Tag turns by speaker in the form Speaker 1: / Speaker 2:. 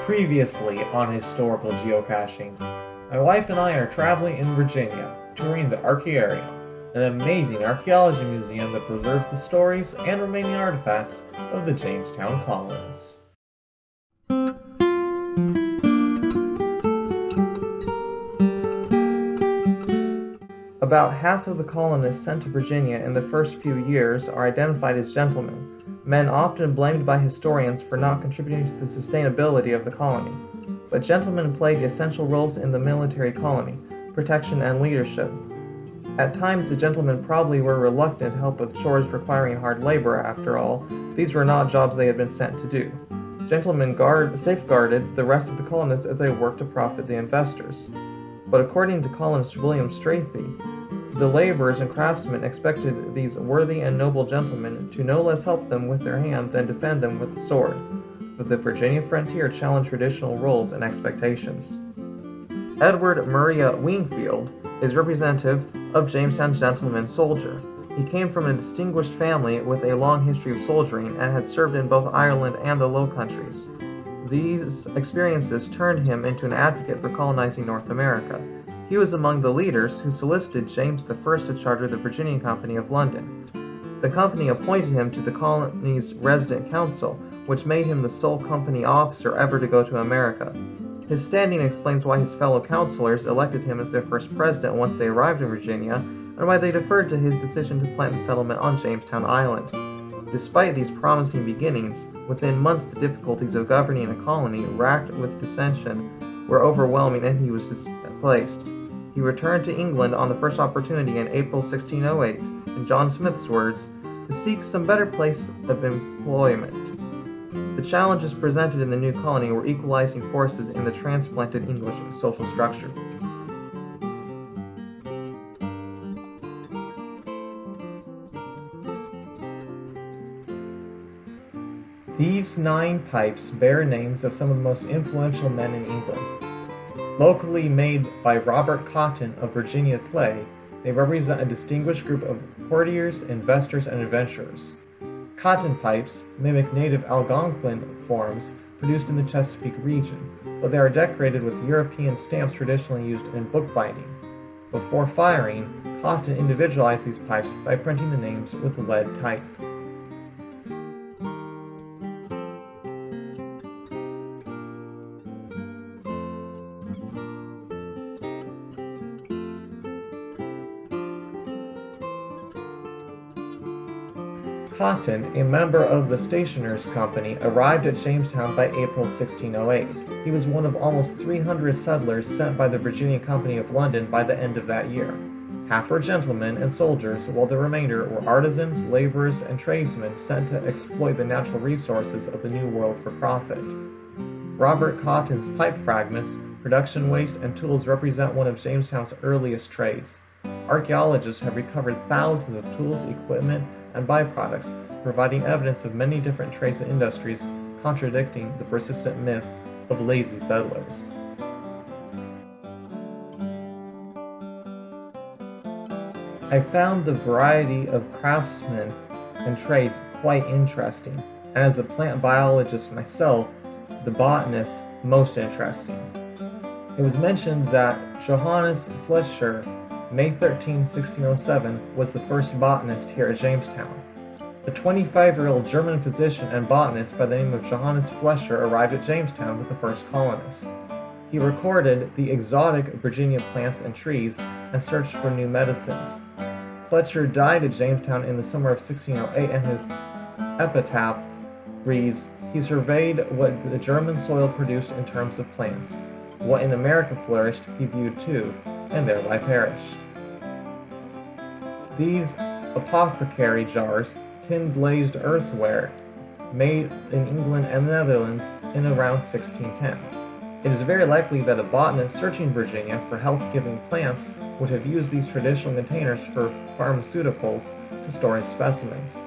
Speaker 1: Previously on Historical Geocaching, my wife and I are traveling in Virginia, touring the Archaearium, an amazing archaeology museum that preserves the stories and remaining artifacts of the Jamestowne colonists. About half of the colonists sent to Virginia in the first few years are identified as gentlemen, men often blamed by historians for not contributing to the sustainability of the colony. But gentlemen played essential roles in the military colony, protection and leadership. At times the gentlemen probably were reluctant to help with chores requiring hard labor. After all, these were not jobs they had been sent to do. Gentlemen safeguarded the rest of the colonists as they worked to profit the investors. But according to colonist William Strachey, the laborers and craftsmen expected these worthy and noble gentlemen to no less help them with their hand than defend them with the sword. But the Virginia frontier challenged traditional roles and expectations. Edward Maria Wingfield is representative of Jamestowne's gentleman soldier. He came from a distinguished family with a long history of soldiering and had served in both Ireland and the Low Countries. These experiences turned him into an advocate for colonizing North America. He was among the leaders who solicited James I to charter the Virginia Company of London. The company appointed him to the colony's resident council, which made him the sole company officer ever to go to America. His standing explains why his fellow councilors elected him as their first president once they arrived in Virginia, and why they deferred to his decision to plant the settlement on Jamestown Island. Despite these promising beginnings, within months the difficulties of governing a colony racked with dissension were overwhelming and he was displaced. He returned to England on the first opportunity in April 1608, in John Smith's words, to seek some better place of employment. The challenges presented in the new colony were equalizing forces in the transplanted English social structure. These 9 pipes bear names of some of the most influential men in England. Locally made by Robert Cotton of Virginia clay, they represent a distinguished group of courtiers, investors, and adventurers. Cotton pipes mimic native Algonquin forms produced in the Chesapeake region, but they are decorated with European stamps traditionally used in bookbinding. Before firing, Cotton individualized these pipes by printing the names with lead type. Cotton, a member of the Stationers' Company, arrived at Jamestown by April 1608. He was one of almost 300 settlers sent by the Virginia Company of London by the end of that year. Half were gentlemen and soldiers, while the remainder were artisans, laborers, and tradesmen sent to exploit the natural resources of the New World for profit. Robert Cotton's pipe fragments, production waste, and tools represent one of Jamestown's earliest trades. Archaeologists have recovered thousands of tools, equipment, and byproducts, providing evidence of many different trades and industries, contradicting the persistent myth of lazy settlers. I found the variety of craftsmen and trades quite interesting, and as a plant biologist myself, the botanist most interesting. It was mentioned that Johannes Fleischer, May 13, 1607, was the first botanist here at Jamestown. A 25-year-old German physician and botanist by the name of Johannes Fleischer arrived at Jamestown with the first colonists. He recorded the exotic Virginia plants and trees and searched for new medicines. Fletcher died at Jamestown in the summer of 1608, and his epitaph reads, "He surveyed what the German soil produced in terms of plants. What in America flourished, he viewed too, and thereby perished." These apothecary jars, tin glazed earthenware, made in England and the Netherlands in around 1610. It is very likely that a botanist searching Virginia for health-giving plants would have used these traditional containers for pharmaceuticals to store his specimens.